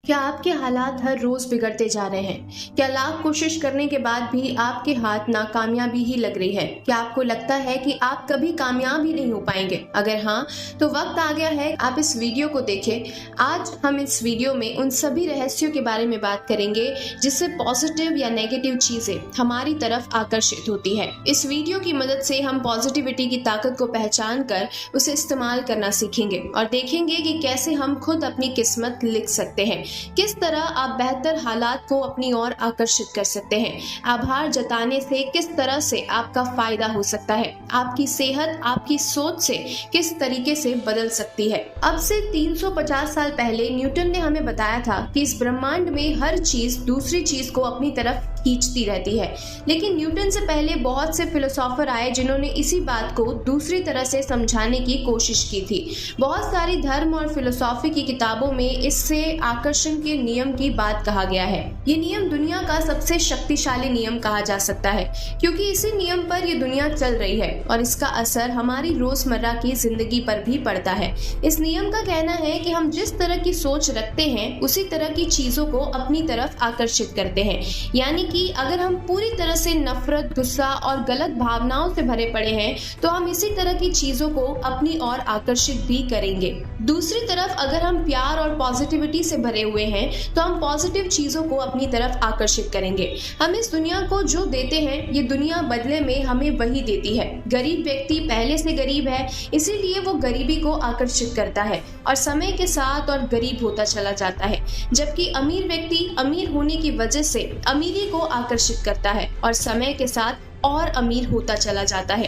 क्या आपके हालात हर रोज बिगड़ते जा रहे हैं? क्या लाख कोशिश करने के बाद भी आपके हाथ नाकामयाबी ही लग रही है? क्या आपको लगता है कि आप कभी कामयाब ही नहीं हो पाएंगे? अगर हाँ, तो वक्त आ गया है आप इस वीडियो को देखें। आज हम इस वीडियो में उन सभी रहस्यों के बारे में बात करेंगे जिससे पॉजिटिव या नेगेटिव चीजें हमारी तरफ आकर्षित होती है। इस वीडियो की मदद से हम पॉजिटिविटी की ताकत को पहचान कर उसे इस्तेमाल करना सीखेंगे और देखेंगे कि कैसे हम खुद अपनी किस्मत लिख सकते हैं। किस तरह आप बेहतर हालात को अपनी ओर आकर्षित कर सकते हैं। आभार जताने से किस तरह से आपका फायदा हो सकता है। आपकी सेहत आपकी सोच से किस तरीके से बदल सकती है। अब से 350 साल पहले न्यूटन ने हमें बताया था कि इस ब्रह्मांड में हर चीज दूसरी चीज को अपनी तरफ खींचती रहती है। लेकिन न्यूटन से पहले बहुत से फिलोसोफर आए जिन्होंने इसी बात को दूसरी तरह से समझाने की कोशिश की थी। बहुत सारी धर्म और फिलोसॉफी की किताबों में इससे आकर्षण के नियम की बात कहा गया है। ये नियम दुनिया का सबसे शक्तिशाली नियम कहा जा सकता है क्योंकि इसी नियम पर ये दुनिया चल रही है और इसका असर हमारी रोजमर्रा की जिंदगी पर भी पड़ता है। इस नियम का कहना है कि हम जिस तरह की सोच रखते हैं उसी तरह की चीजों को अपनी तरफ आकर्षित करते हैं। यानी कि अगर हम पूरी तरह से नफरत, गुस्सा और गलत भावनाओं से भरे पड़े हैं तो हम इसी तरह की चीजों को अपनी ओर आकर्षित भी करेंगे। दूसरी तरफ अगर हम प्यार और पॉजिटिविटी से भरे हुए हैं तो हम पॉजिटिव चीजों को अपनी तरफ आकर्षित करेंगे। हम इस दुनिया को जो देते हैं ये दुनिया बदले में हमें वही देती है। गरीब व्यक्ति पहले से गरीब है इसीलिए वो गरीबी को आकर्षित करता है और समय के साथ और गरीब होता चला जाता है, जबकि अमीर व्यक्ति अमीर होने की वजह से अमीरी को आकर्षित करता है और समय के साथ और अमीर होता चला जाता है।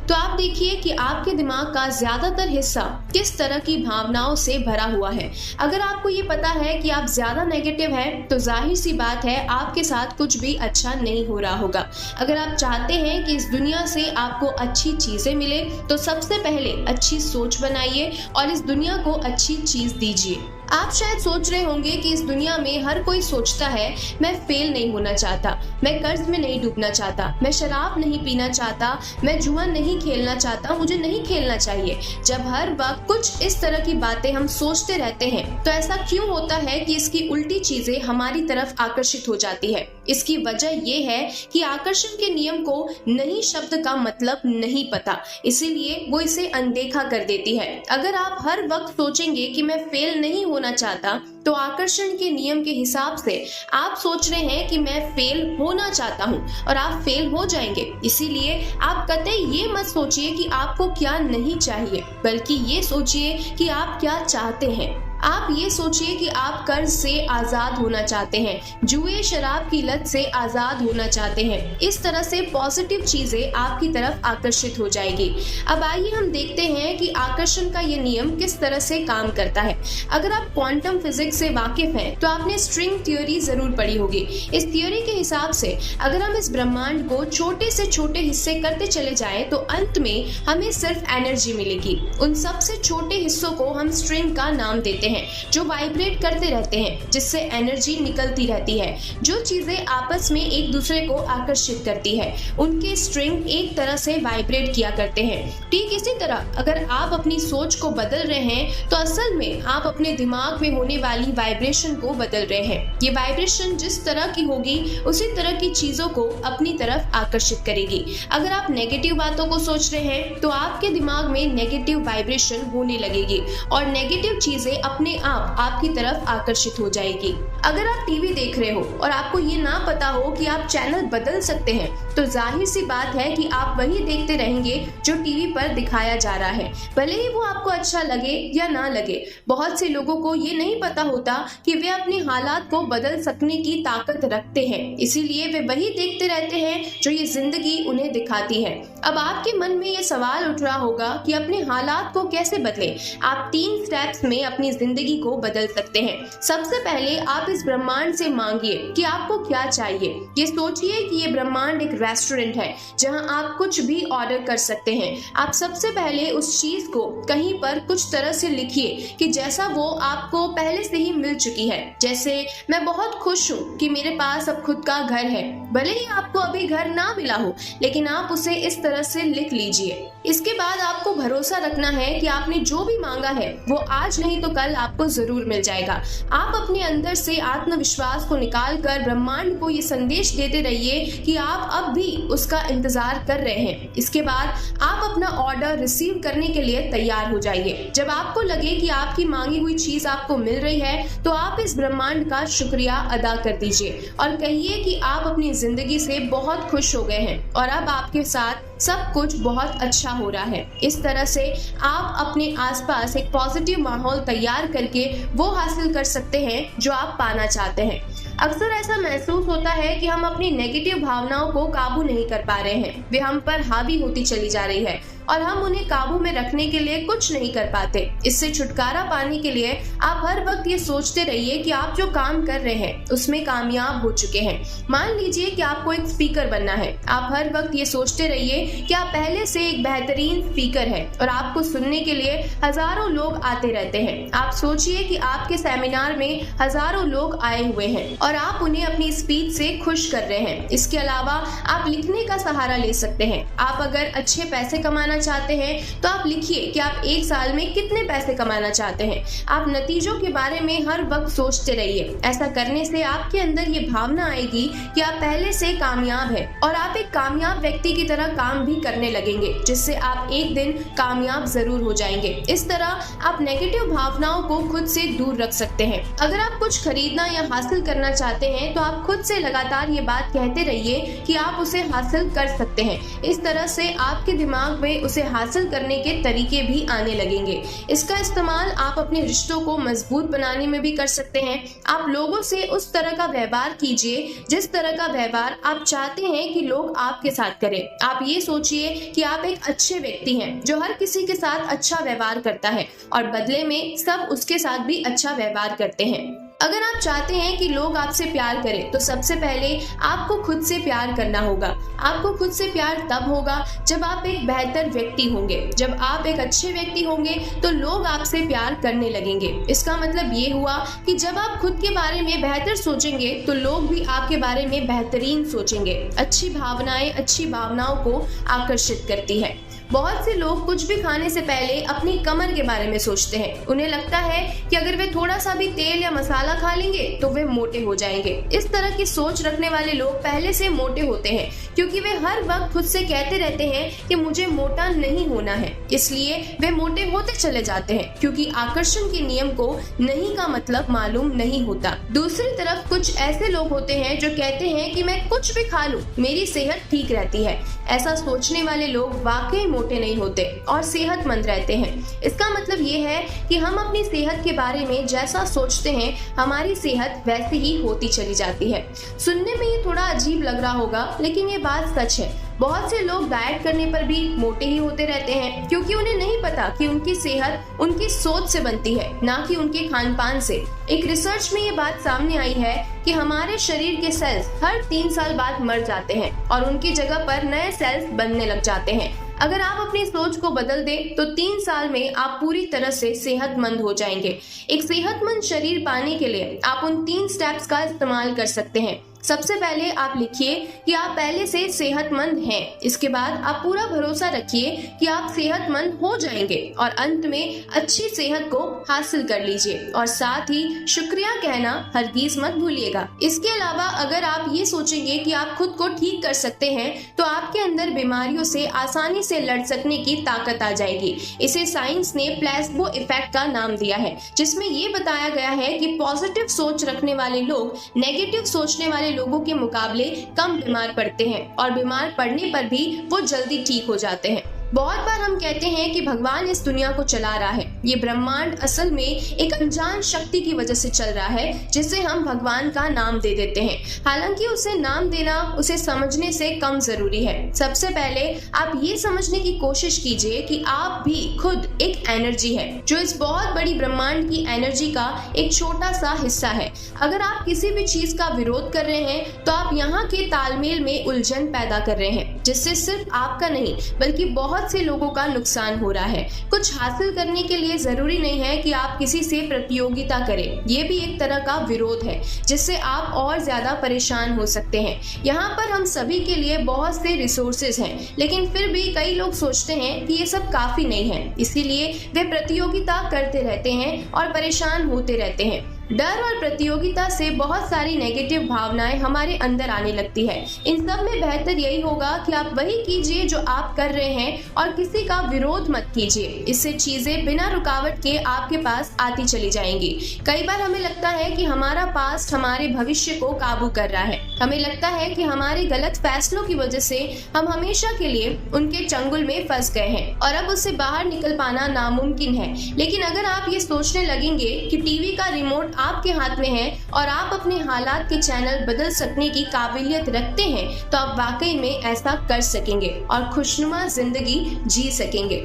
तो आप देखिए कि आपके दिमाग का ज्यादातर हिस्सा किस तरह की भावनाओं से भरा हुआ है। अगर आपको ये पता है कि आप ज्यादा नेगेटिव हैं तो जाहिर सी बात है आपके साथ कुछ भी अच्छा नहीं हो रहा होगा। अगर आप चाहते हैं कि इस दुनिया से आपको अच्छी चीजें मिले तो सबसे पहले अच्छी सोच बनाइए और इस दुनिया को अच्छी चीज दीजिए। आप शायद सोच रहे होंगे कि इस दुनिया में हर कोई सोचता है मैं फेल नहीं होना चाहता, मैं कर्ज में नहीं डूबना चाहता, मैं शराब नहीं पीना चाहता, मैं जुआ नहीं खेलना चाहता, मुझे नहीं खेलना चाहिए। जब हर वक्त कुछ इस तरह की बातें हम सोचते रहते हैं तो ऐसा क्यों होता है कि इसकी उल्टी चीजें हमारी तरफ आकर्षित हो जाती है? इसकी वजह ये है कि आकर्षण के नियम को नहीं शब्द का मतलब नहीं पता, इसीलिए वो इसे अनदेखा कर देती है। अगर आप हर वक्त सोचेंगे कि मैं फेल नहीं होना चाहता तो आकर्षण के नियम के हिसाब से आप सोच रहे हैं कि मैं फेल होना चाहता हूँ और आप फेल हो जाएंगे। इसीलिए आप कतई ये मत सोचिए कि आपको क्या नहीं चाहिए, बल्कि ये सोचिए कि आप क्या चाहते हैं। आप ये सोचिए कि आप कर्ज से आजाद होना चाहते हैं, जुए शराब की लत से आजाद होना चाहते हैं। इस तरह से पॉजिटिव चीजें आपकी तरफ आकर्षित हो जाएगी। अब आइए हम देखते हैं कि आकर्षण का ये नियम किस तरह से काम करता है। अगर आप क्वांटम फिजिक्स से वाकिफ हैं तो आपने स्ट्रिंग थ्योरी जरूर पढ़ी होगी। इस थ्योरी के हिसाब से अगर हम इस ब्रह्मांड को छोटे से छोटे हिस्से करते चले जाएं तो अंत में हमें सिर्फ एनर्जी मिलेगी। उन सबसे छोटे हिस्सों को हम स्ट्रिंग का नाम देते हैं जो वाइब्रेट करते रहते हैं, जिससे एनर्जी निकलती रहती है। जो चीजें आपस में एक दूसरे को आकर्षित करती है उनके स्ट्रिंग एक तरह से वाइब्रेट किया करते हैं। ठीक इसी तरह अगर आप अपनी सोच को बदल रहे हैं तो असल में आप अपने दिमाग में होने वाली वाइब्रेशन को बदल रहे हैं। ये वाइब्रेशन जिस तरह की होगी उसी तरह की चीजों को अपनी तरफ आकर्षित करेगी। अगर आप नेगेटिव बातों को सोच रहे हैं तो आपके दिमाग में नेगेटिव वाइब्रेशन होने लगेगी और नेगेटिव चीजें अपने आप आपकी तरफ आकर्षित हो जाएगी। अगर आप टीवी देख रहे हो और आपको ये ना पता हो कि आप चैनल बदल सकते हैं तो जाहिर सी बात है कि आप वही देखते रहेंगे जो टीवी पर दिखाया जा रहा है, भले ही वो आपको अच्छा लगे या ना लगे। बहुत से लोगों को ये नहीं पता होता कि वे अपने हालात को बदल सकने की ताकत रखते हैं, इसीलिए वे वही देखते रहते हैं जो ये जिंदगी उन्हें दिखाती है। अब आपके मन में ये सवाल उठ रहा होगा कि अपने हालात को कैसे बदले। आप 3 स्टेप्स में अपनी जिंदगी को बदल सकते हैं। सबसे पहले आप इस ब्रह्मांड से मांगिए कि आपको क्या चाहिए। ये सोचिए कि ये ब्रह्मांड एक रेस्टोरेंट है जहां आप कुछ भी ऑर्डर कर सकते हैं। आप सबसे पहले उस चीज को कहीं पर कुछ तरह से लिखिए कि जैसा वो आपको पहले से ही मिल चुकी है। जैसे मैं बहुत खुश हूँ कि मेरे पास अब खुद का घर है। भले ही आपको अभी घर ना मिला हो लेकिन आप उसे इस तरह से लिख लीजिए। इसके बाद आपको भरोसा रखना है कि आपने जो भी मांगा है वो आज नहीं तो कल आपको जरूर मिल जाएगा। आप अपने अंदर से आत्मविश्वास को निकाल कर ब्रह्मांड को ये संदेश देते रहिए कि आप अब भी उसका इंतजार कर रहे हैं। इसके बाद आप अपना ऑर्डर रिसीव करने के लिए तैयार हो जाइए। जब आपको लगे कि आपकी मांगी हुई चीज आपको मिल रही है तो आप इस ब्रह्मांड का शुक्रिया अदा कर दीजिए और कहिए कि आप अपनी जिंदगी से बहुत खुश हो गए हैं और अब आपके साथ सब कुछ बहुत अच्छा हो रहा है। इस तरह से आप अपने आसपास एक पॉजिटिव माहौल तैयार करके वो हासिल कर सकते हैं जो आप पाना चाहते हैं। अक्सर ऐसा महसूस होता है कि हम अपनी नेगेटिव भावनाओं को काबू नहीं कर पा रहे हैं, वे हम पर हावी होती चली जा रही है और हम उन्हें काबू में रखने के लिए कुछ नहीं कर पाते। इससे छुटकारा पाने के लिए आप हर वक्त ये सोचते रहिए कि आप जो काम कर रहे हैं उसमें कामयाब हो चुके हैं। मान लीजिए कि आपको एक स्पीकर बनना है, आप हर वक्त ये सोचते रहिए कि आप पहले से एक बेहतरीन स्पीकर हैं और आपको सुनने के लिए हजारों लोग आते रहते हैं। आप सोचिए कि आपके सेमिनार में हजारों लोग आए हुए हैं और आप उन्हें अपनी स्पीच से खुश कर रहे हैं। इसके अलावा आप लिखने का सहारा ले सकते हैं। आप अगर अच्छे पैसे कमाना चाहते हैं तो आप लिखिए कि आप एक साल में कितने पैसे कमाना चाहते हैं। आप नतीजों के बारे में हर वक्त सोचते रहिए। ऐसा करने से आपके अंदर ये भावना आएगी कि आप पहले से कामयाब हैं और आप एक कामयाब व्यक्ति की तरह काम भी करने लगेंगे, जिससे आप एक दिन कामयाब जरूर हो जाएंगे। इस तरह आप नेगेटिव भावनाओं को खुद से दूर रख सकते हैं। अगर आप कुछ खरीदना या हासिल करना चाहते हैं तो आप खुद से लगातार ये बात कहते रहिए कि आप उसे हासिल कर सकते हैं। इस तरह से आपके दिमाग में उसे हासिल करने के तरीके भी आने लगेंगे। इसका इस्तेमाल आप अपने रिश्तों को मजबूत बनाने में भी कर सकते हैं। आप लोगों से उस तरह का व्यवहार कीजिए जिस तरह का व्यवहार आप चाहते हैं कि लोग आपके साथ करें। आप ये सोचिए कि आप एक अच्छे व्यक्ति हैं जो हर किसी के साथ अच्छा व्यवहार करता है और बदले में सब उसके साथ भी अच्छा व्यवहार करते हैं। अगर आप चाहते हैं कि लोग आपसे प्यार करें तो सबसे पहले आपको खुद से प्यार करना होगा। आपको खुद से प्यार तब होगा जब आप एक बेहतर व्यक्ति होंगे। जब आप एक अच्छे व्यक्ति होंगे तो लोग आपसे प्यार करने लगेंगे। इसका मतलब ये हुआ कि जब आप खुद के बारे में बेहतर सोचेंगे तो लोग भी आपके बारे में बेहतरीन सोचेंगे। अच्छी भावनाएं अच्छी भावनाओं को आकर्षित करती है। बहुत से लोग कुछ भी खाने से पहले अपनी कमर के बारे में सोचते हैं। उन्हें लगता है कि अगर वे थोड़ा सा भी तेल या मसाला खा लेंगे तो वे मोटे हो जाएंगे। इस तरह की सोच रखने वाले लोग पहले से मोटे होते हैं क्योंकि वे हर वक्त खुद से कहते रहते हैं कि मुझे मोटा नहीं होना है, इसलिए वे मोटे होते चले जाते हैं क्योंकि आकर्षण के नियम को नहीं का मतलब मालूम नहीं होता। दूसरी तरफ कुछ ऐसे लोग होते हैं जो कहते हैं कि मैं कुछ भी खा लूं मेरी सेहत ठीक रहती है। ऐसा सोचने वाले लोग वाकई मोटे नहीं होते और सेहतमंद रहते हैं। इसका मतलब ये है कि हम अपनी सेहत के बारे में जैसा सोचते हैं हमारी सेहत वैसे ही होती चली जाती है। सुनने में ये थोड़ा अजीब लग रहा होगा लेकिन ये बात सच है। बहुत से लोग डाइट करने पर भी मोटे ही होते रहते हैं क्योंकि उन्हें नहीं पता कि उनकी सेहत उनकी सोच से बनती है, ना कि उनके खान पान से। एक रिसर्च में ये बात सामने आई है कि हमारे शरीर के सेल्स हर 3 साल बाद मर जाते हैं और उनकी जगह पर नए सेल्स बनने लग जाते हैं। अगर आप अपनी सोच को बदल दें तो 3 साल में आप पूरी तरह से सेहतमंद हो जाएंगे। एक सेहतमंद शरीर पाने के लिए आप उन 3 स्टेप्स का इस्तेमाल कर सकते हैं। सबसे पहले आप लिखिए कि आप पहले से सेहतमंद हैं। इसके बाद आप पूरा भरोसा रखिए कि आप सेहतमंद हो जाएंगे और अंत में अच्छी सेहत को हासिल कर लीजिए और साथ ही शुक्रिया कहना हरगिज मत भूलिएगा। इसके अलावा अगर आप ये सोचेंगे कि आप खुद को ठीक कर सकते हैं तो आपके अंदर बीमारियों से आसानी से लड़ सकने की ताकत आ जाएगी। इसे साइंस ने प्लेसबो इफेक्ट का नाम दिया है, जिसमें ये बताया गया है कि पॉजिटिव सोच रखने वाले लोग नेगेटिव सोचने वाले लोगों के मुकाबले कम बीमार पड़ते हैं और बीमार पड़ने पर भी वो जल्दी ठीक हो जाते हैं। बहुत बार हम कहते हैं कि भगवान इस दुनिया को चला रहा है। ये ब्रह्मांड असल में एक अनजान शक्ति की वजह से चल रहा है जिसे हम भगवान का नाम दे देते हैं। हालांकि उसे नाम देना उसे समझने से कम जरूरी है। सबसे पहले आप ये समझने की कोशिश कीजिए कि आप भी खुद एक एनर्जी है जो इस बहुत बड़ी ब्रह्मांड की एनर्जी का एक छोटा सा हिस्सा है। अगर आप किसी भी चीज का विरोध कर रहे हैं तो आप यहाँ के तालमेल में उलझन पैदा कर रहे हैं, जिससे सिर्फ आपका नहीं बल्कि बहुत बहुत से लोगों का नुकसान हो रहा है। कुछ हासिल करने के लिए जरूरी नहीं है कि आप किसी से प्रतियोगिता करें, ये भी एक तरह का विरोध है जिससे आप और ज्यादा परेशान हो सकते हैं। यहाँ पर हम सभी के लिए बहुत से रिसोर्सेज हैं, लेकिन फिर भी कई लोग सोचते हैं कि ये सब काफी नहीं है, इसीलिए वे प्रतियोगिता करते रहते हैं और परेशान होते रहते हैं। डर और प्रतियोगिता से बहुत सारी नेगेटिव भावनाएं हमारे अंदर आने लगती है। इन सब में बेहतर यही होगा कि आप वही कीजिए जो आप कर रहे हैं और किसी का विरोध मत कीजिए। इससे चीजें बिना रुकावट के आपके पास आती चली जाएंगी। कई बार हमें लगता है कि हमारा पास्ट हमारे भविष्य को काबू कर रहा है। हमें लगता है कि हमारे गलत फैसलों की वजह से हम हमेशा के लिए उनके चंगुल में फंस गए हैं और अब उससे बाहर निकल पाना नामुमकिन है। लेकिन अगर आप ये सोचने लगेंगे कि टीवी का रिमोट आपके हाथ में है और आप अपने हालात के चैनल बदल सकने की काबिलियत रखते हैं, तो आप वाकई में ऐसा कर सकेंगे और खुशनुमा जिंदगी जी सकेंगे।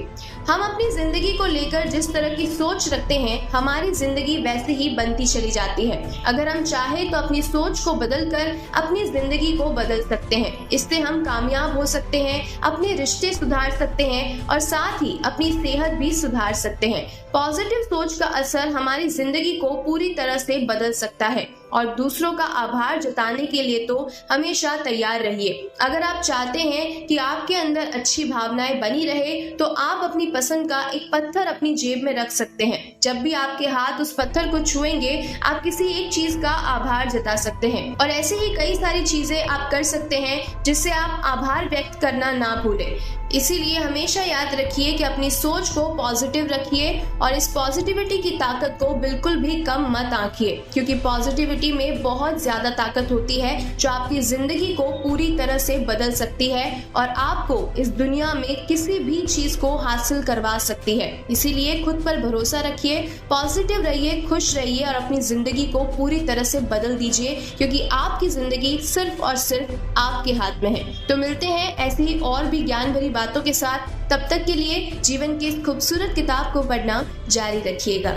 हम अपनी जिंदगी को लेकर जिस तरह की सोच रखते हैं, हमारी जिंदगी वैसे ही बनती चली जाती है। अगर हम चाहे तो अपनी सोच को बदलकर अपनी जिंदगी को बदल सकते हैं। इससे हम कामयाब हो सकते हैं, अपने रिश्ते सुधार सकते हैं और साथ ही अपनी सेहत भी सुधार सकते हैं। पॉजिटिव सोच का असर हमारी जिंदगी को पूरी तरह से बदल सकता है और दूसरों का आभार जताने के लिए तो हमेशा तैयार रहिए। अगर आप चाहते हैं कि आपके अंदर अच्छी भावनाएं बनी रहे, तो आप अपनी पसंद का एक पत्थर अपनी जेब में रख सकते हैं। जब भी आपके हाथ उस पत्थर को छुएंगे, आप किसी एक चीज का आभार जता सकते हैं और ऐसे ही कई सारी चीजें आप कर सकते हैं जिससे आप आभार व्यक्त करना ना भूलें। इसीलिए हमेशा याद रखिए कि अपनी सोच को पॉजिटिव रखिए और इस पॉजिटिविटी की ताकत को बिल्कुल भी कम मत आंकिए, क्योंकि पॉजिटिविटी में बहुत ज्यादा ताकत होती है जो आपकी जिंदगी को पूरी तरह से बदल सकती है और आपको इस दुनिया में किसी भी चीज को हासिल करवा सकती है। इसीलिए खुद पर भरोसा रखिए, पॉजिटिव रहिए, खुश रहिए और अपनी जिंदगी को पूरी तरह से बदल दीजिए, क्योंकि आपकी जिंदगी सिर्फ और सिर्फ आपके हाथ में है। तो मिलते हैं ऐसी ही और भी ज्ञान भरी बातों के साथ। तब तक के लिए जीवन की इस खूबसूरत किताब को पढ़ना जारी रखिएगा।